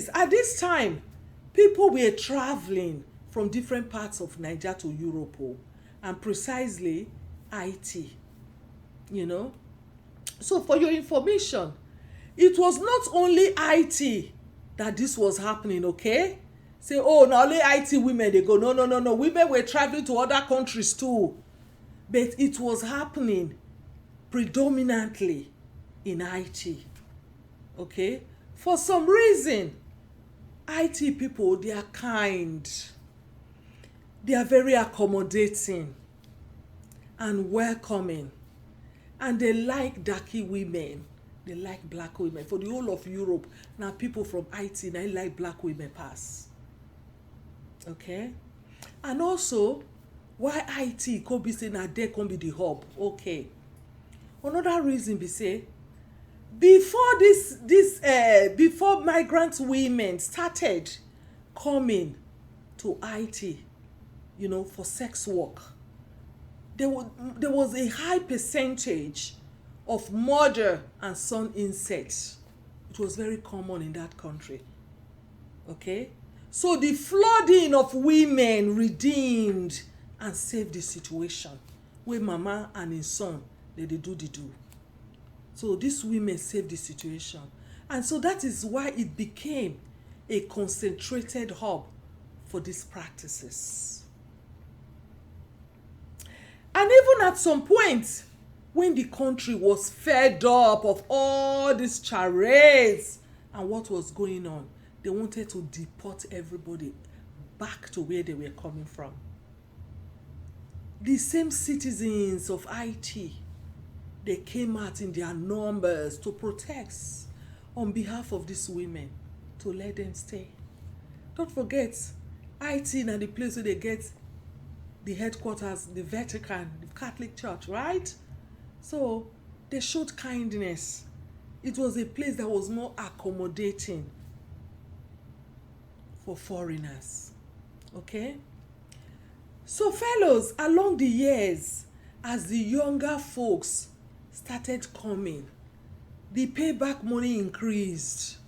is, at this time, people were traveling from different parts of Nigeria to Europe, and precisely IT, you know. So for your information, it was not only IT that this was happening, okay? Say, oh, now only IT women, they go. No. Women were traveling to other countries too. But it was happening predominantly in IT, okay? For some reason, IT people, they are kind. They are very accommodating and welcoming. And they like darky women. They like black women. For the whole of Europe, now people from IT, they like black women pass. Okay? And also, why IT could be saying that they can be the hub? Okay. Another reason be say, before before migrant women started coming to IT, you know, for sex work, there was a high percentage of mother and son incest. It was very common in that country. Okay? So the flooding of women redeemed and saved the situation where mama and his son, they do the do. So these women saved the situation. And so that is why it became a concentrated hub for these practices. And even at some point, when the country was fed up of all these charades and what was going on, they wanted to deport everybody back to where they were coming from. The same citizens of IT, they came out in their numbers to protest on behalf of these women, to let them stay. Don't forget, IT is the place where they get the headquarters, the Vatican, the Catholic Church, right? So they showed kindness. It was a place that was more accommodating for foreigners. Okay? So fellows, along the years, as the younger folks started coming, the payback money increased.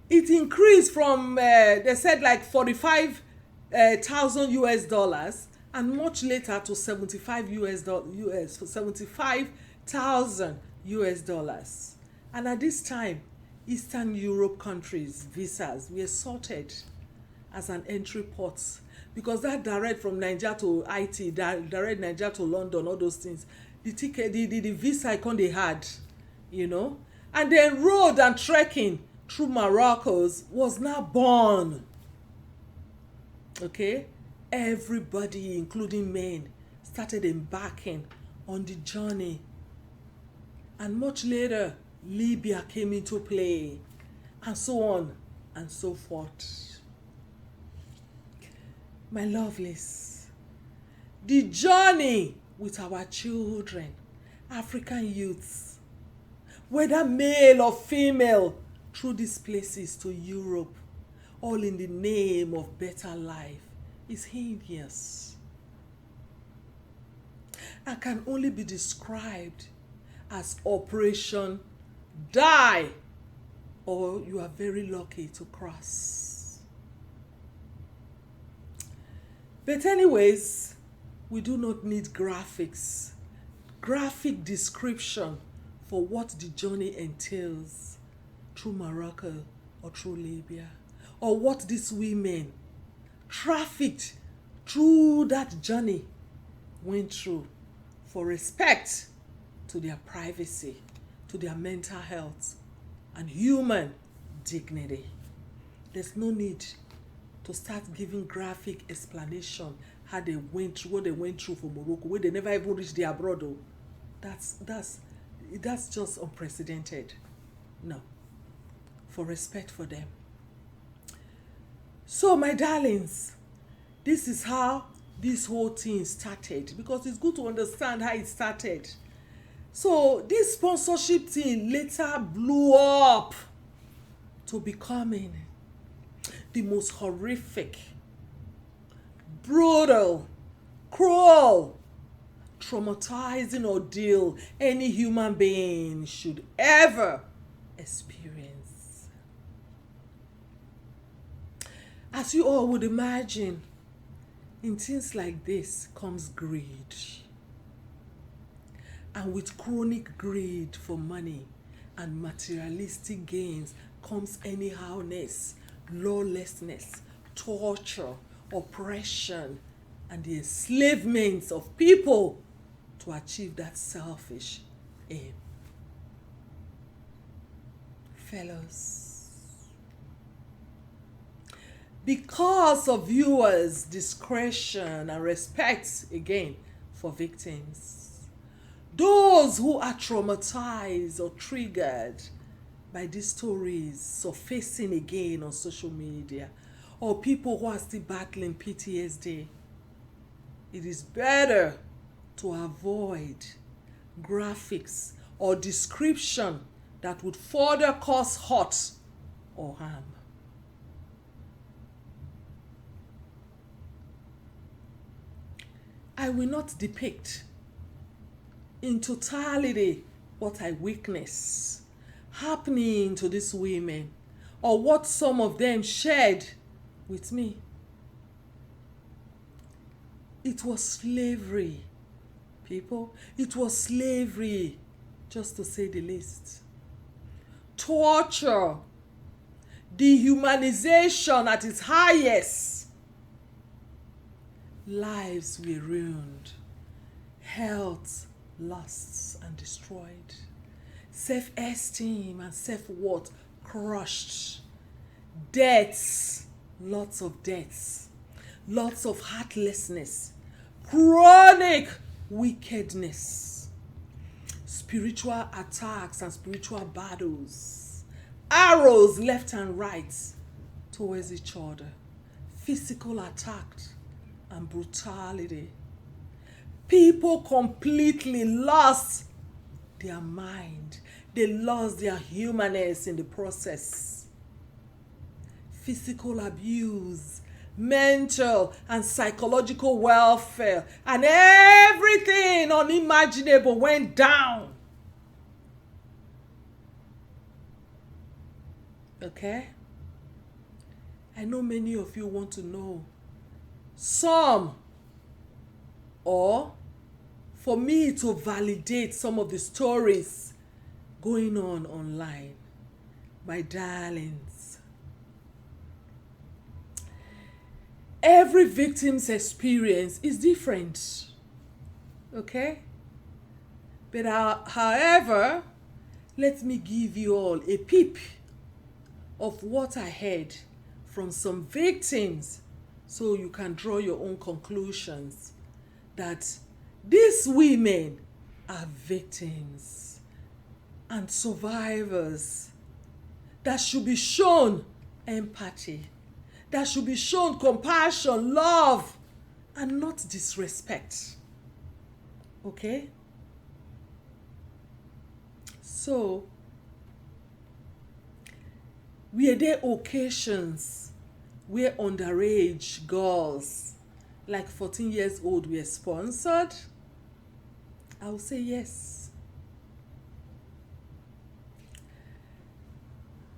It increased from, they said like 45,000 US dollars, and much later to 75,000 US dollars. And at this time, Eastern Europe countries' visas were sorted as an entry port, because that direct from Nigeria to IT, direct Nigeria to London, all those things, the ticket, the visa icon they had, you know, and then road and trekking through Morocco's was now born. Okay, everybody, including men, started embarking on the journey, and much later, Libya came into play, and so on and so forth. My lovelies, the journey with our children, African youths, whether male or female, through these places to Europe, all in the name of better life, is hideous and can only be described as Operation Die, or you are very lucky to cross. But anyways, we do not need graphics, graphic description for what the journey entails through Morocco or through Libya, or what these women trafficked through that journey went through for respect to their privacy, to their mental health, and human dignity. There's no need to start giving graphic explanation how they went through, what they went through for Morocco, where they never even reached their abroad. That's just unprecedented. No, for respect for them. So my darlings, this is how this whole thing started, because it's good to understand how it started. So this sponsorship thing later blew up to becoming the most horrific, brutal, cruel, traumatizing ordeal any human being should ever experience. As you all would imagine, in things like this comes greed. And with chronic greed for money and materialistic gains comes anyhowness, lawlessness, torture, oppression, and the enslavement of people to achieve that selfish aim. Fellows, because of viewers' discretion and respect again for victims, those who are traumatized or triggered by these stories surfacing again on social media, or people who are still battling PTSD, it is better to avoid graphics or description that would further cause hurt or harm. I will not depict in totality what I witness happening to these women or what some of them shared with me. It was slavery, people. It was slavery, just to say the least. Torture, dehumanization at its highest. Lives were ruined, health lost and destroyed, self-esteem and self-worth crushed, deaths, lots of deaths, lots of heartlessness, chronic wickedness, spiritual attacks and spiritual battles, arrows left and right towards each other, physical attacks and brutality. People completely lost their mind. They lost their humanness in the process. Physical abuse, mental and psychological welfare, and everything unimaginable went down. Okay? I know many of you want to know some, or for me to validate some of the stories going on online. My darlings, every victim's experience is different, okay? But however, let me give you all a peep of what I heard from some victims so you can draw your own conclusions that these women are victims and survivors that should be shown empathy, that should be shown compassion, love, and not disrespect. Okay? So, were there occasions where underage girls, like 14 years old, were sponsored? I will say yes.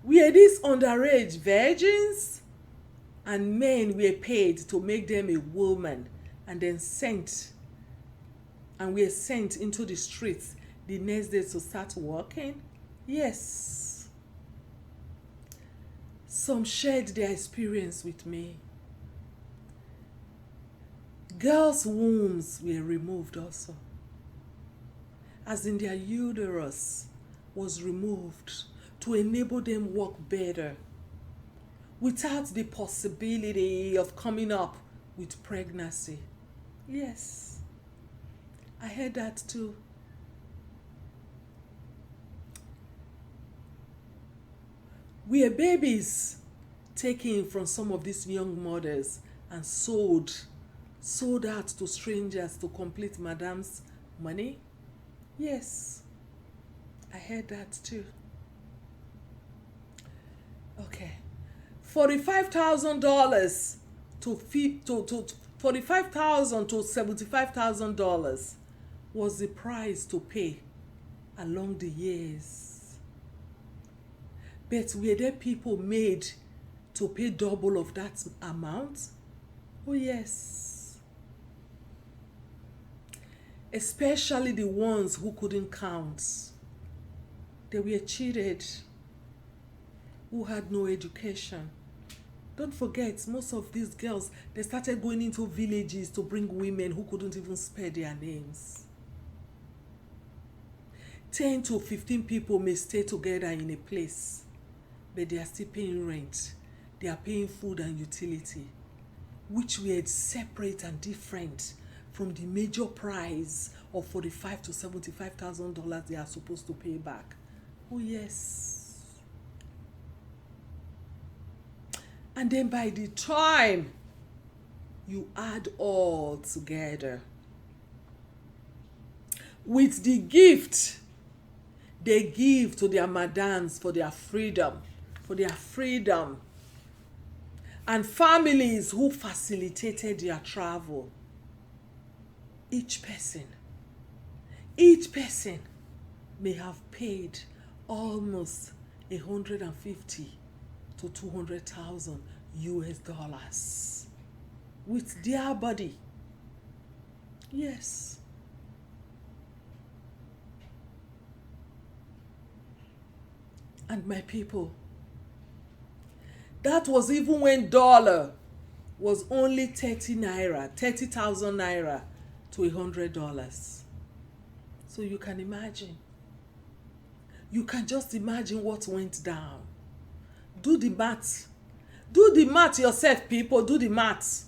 Were these underage virgins and men were paid to make them a woman and then were sent into the streets the next day to start working? Yes. Some shared their experience with me. Girls' wombs were removed also, as in their uterus was removed to enable them work better without the possibility of coming up with pregnancy. Yes, I heard that too. Were babies taken from some of these young mothers and sold out to strangers to complete madam's money? Yes, I heard that too. Okay, $45,000 to $45,000 to $75,000 was the price to pay along the years. But were there people made to pay double of that amount? Oh yes. Especially the ones who couldn't count. They were cheated, who had no education. Don't forget, most of these girls, they started going into villages to bring women who couldn't even spell their names. 10 to 15 people may stay together in a place, but they are still paying rent. They are paying food and utility, which were separate and different from the major price of $45,000 to $75,000 they are supposed to pay back. Oh yes. And then by the time you add all together with the gift they give to their madams for their freedom, and families who facilitated their travel, each person may have paid almost 150 to 200,000 US dollars with their body. Yes. And my people, that was even when dollar was only 30,000 naira to $100. So you can imagine. You can just imagine what went down. Do the math. Do the math yourself, people. Do the math.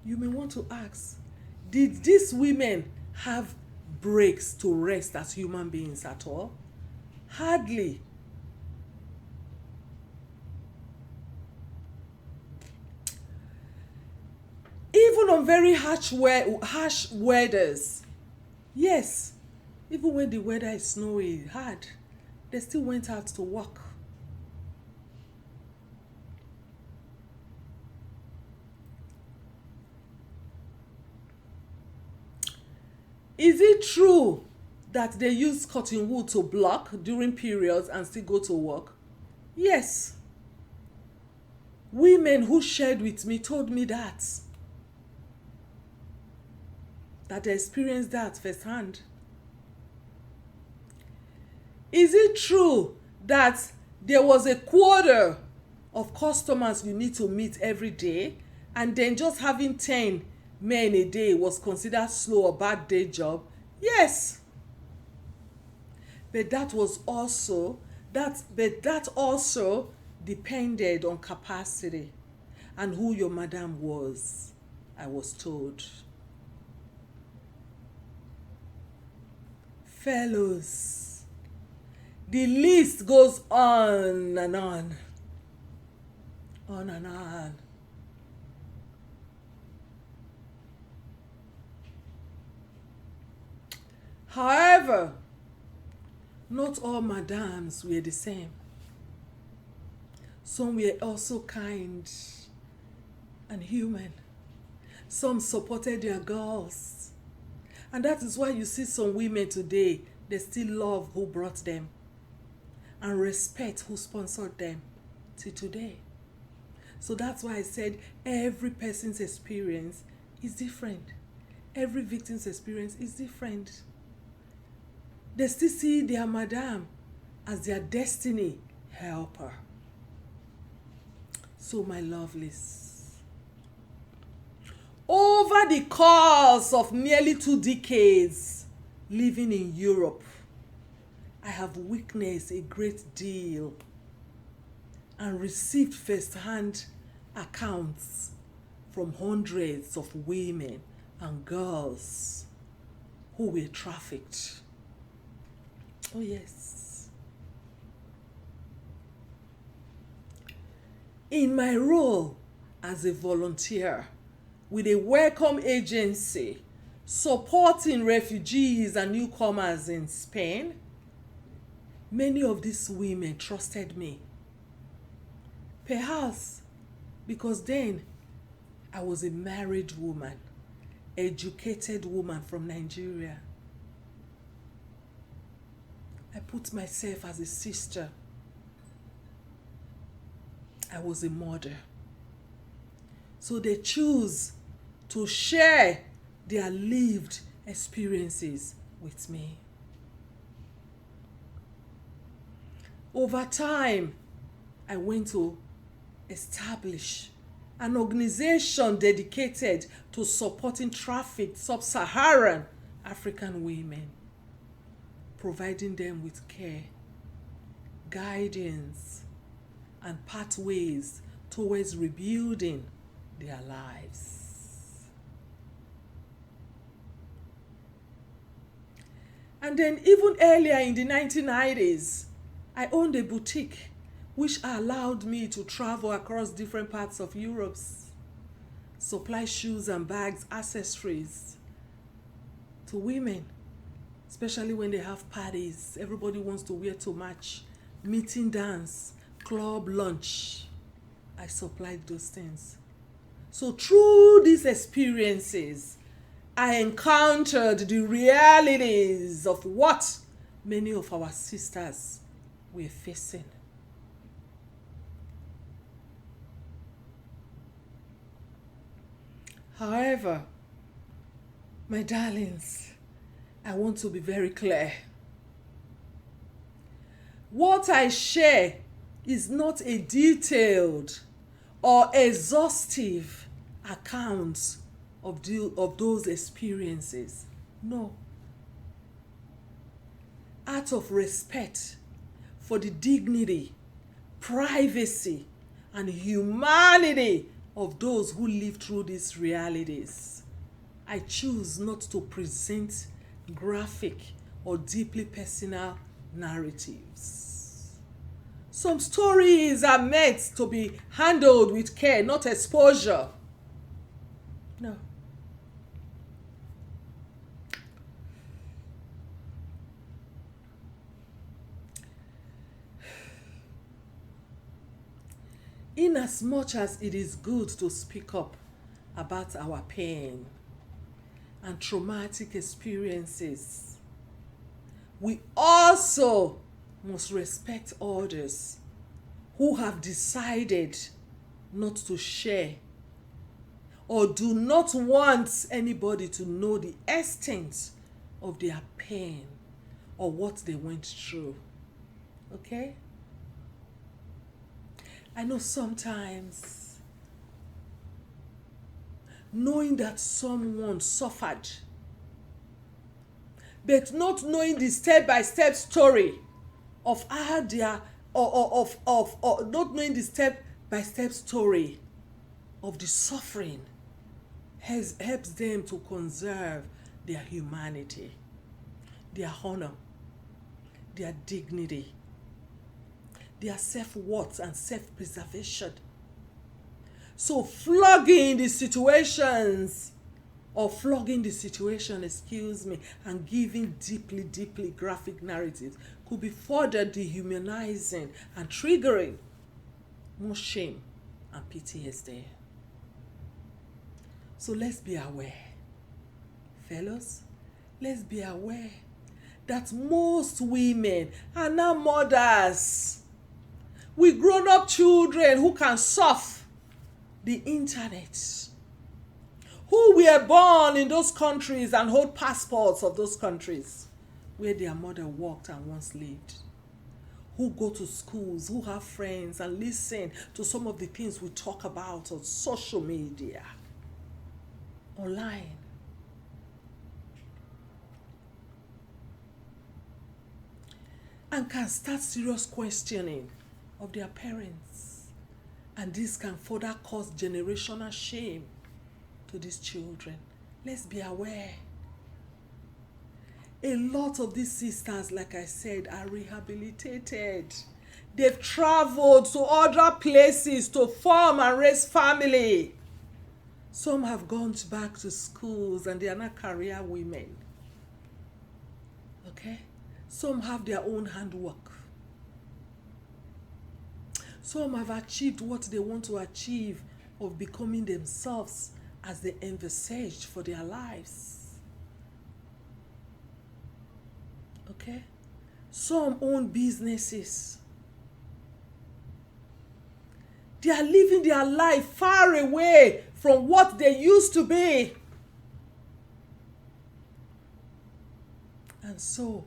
You may want to ask, did these women have breaks to rest as human beings at all? Hardly. Even on very harsh weathers, yes, even when the weather is snowy, hard, they still went out to work. Is it true that they use cotton wool to block during periods and still go to work? Yes. Women who shared with me told me that they experienced that firsthand. Is it true that there was a quota of customers you need to meet every day, and then just having 10 men a day was considered slow or bad day job? Yes. But that also depended on capacity and who your madam was, I was told. Fellows, the list goes on and on. On and on. However, not all madams were the same. Some were also kind and human. Some supported their girls. And that is why you see some women today, they still love who brought them and respect who sponsored them till today. So that's why I said every person's experience is different. Every victim's experience is different. They still see their madam as their destiny helper. So my lovelies, over the course of nearly 2 decades living in Europe, I have witnessed a great deal and received first-hand accounts from hundreds of women and girls who were trafficked. Oh yes. In my role as a volunteer with a welcome agency supporting refugees and newcomers in Spain, many of these women trusted me. Perhaps because then I was a married woman, educated woman from Nigeria. I put myself as a sister. I was a mother. So they choose to share their lived experiences with me. Over time, I went to establish an organization dedicated to supporting trafficked sub-Saharan African women, providing them with care, guidance, and pathways towards rebuilding their lives. And then even earlier in the 1990s, I owned a boutique which allowed me to travel across different parts of Europe, supply shoes and bags, accessories to women, especially when they have parties. Everybody wants to wear to match, meeting, dance, club, lunch. I supplied those things. So through these experiences, I encountered the realities of what many of our sisters were facing. However, my darlings, I want to be very clear. What I share is not a detailed or exhaustive account of those experiences. No. Out of respect for the dignity, privacy, and humanity of those who live through these realities, I choose not to present graphic or deeply personal narratives. Some stories are meant to be handled with care, not exposure. No. Inasmuch as it is good to speak up about our pain and traumatic experiences, we also must respect others who have decided not to share or do not want anybody to know the extent of their pain or what they went through. Okay? I know sometimes knowing that someone suffered, but not knowing the step-by-step story of how they are, or not knowing the step-by-step story of the suffering helps them to conserve their humanity, their honor, their dignity, their self-worth and self-preservation. So flogging the situation, and giving deeply graphic narratives could be further dehumanizing and triggering more shame and PTSD. So let's be aware, fellows, let's be aware that most women are now mothers with grown-up children who can surf the internet, who were born in those countries and hold passports of those countries where their mother worked and once lived, who go to schools, who have friends and listen to some of the things we talk about on social media, online. And can start serious questioning of their parents. And this can further cause generational shame to these children. Let's be aware. A lot of these sisters, like I said, are rehabilitated. They've traveled to other places to form and raise family. Some have gone back to schools and they are now career women. Okay? Some have their own handwork. Some have achieved what they want to achieve of becoming themselves as they envisaged for their lives. Okay? Some own businesses. They are living their life far away from what they used to be. And so,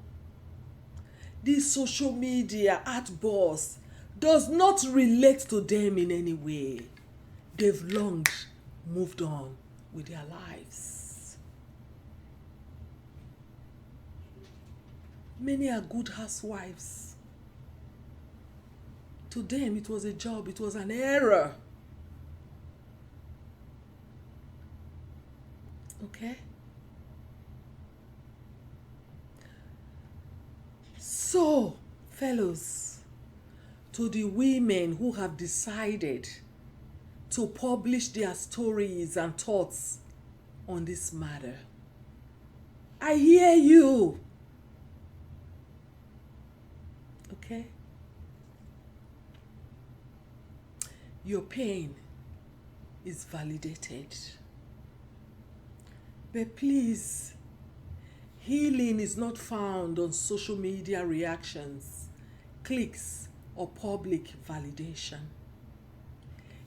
this social media outburst does not relate to them in any way. They've long moved on with their lives. Many are good housewives. To them, it was a job, it was an error. Okay? So, fellows, to the women who have decided to publish their stories and thoughts on this matter, I hear you. Okay? Your pain is validated. But please, healing is not found on social media reactions, clicks, or public validation.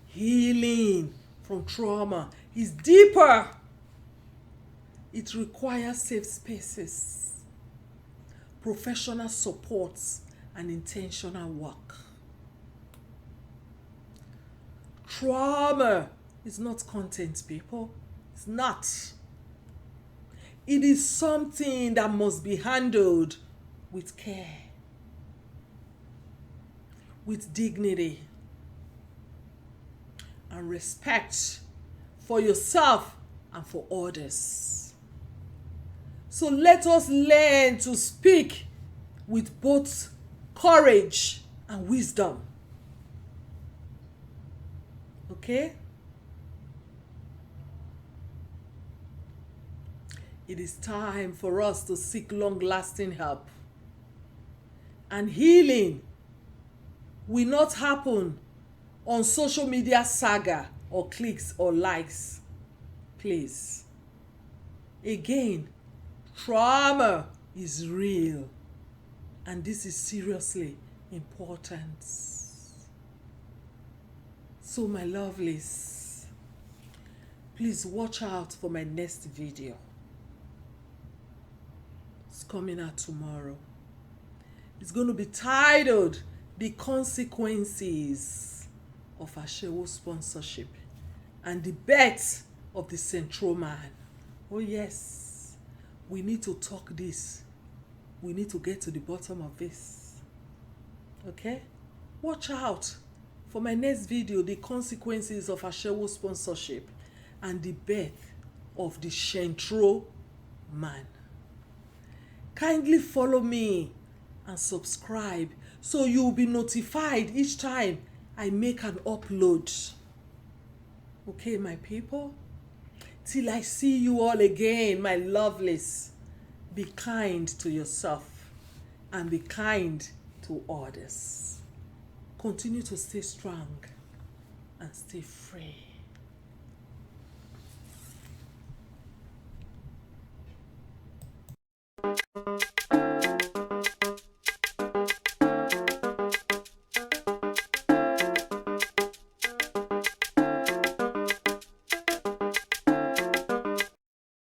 Healing from trauma is deeper. It requires safe spaces, professional support, and intentional work. Trauma is not content, people. It's not. It is something that must be handled with care, with dignity, and respect for yourself and for others. So let us learn to speak with both courage and wisdom. Okay? It is time for us to seek long-lasting help. And healing will not happen on social media saga or clicks or likes. Please. Again, trauma is real. And this is seriously important. So my lovelies, please watch out for my next video. It's coming out tomorrow. It's going to be titled The Consequences of Ashewo Sponsorship and the Birth of the Central Man. Oh yes, we need to talk this. We need to get to the bottom of this. Okay? Watch out for my next video, The Consequences of Ashewo Sponsorship and the Birth of the Central Man. Kindly follow me and subscribe so you'll be notified each time I make an upload. Okay, my people? Till I see you all again, my lovelies, be kind to yourself and be kind to others. Continue to stay strong and stay free.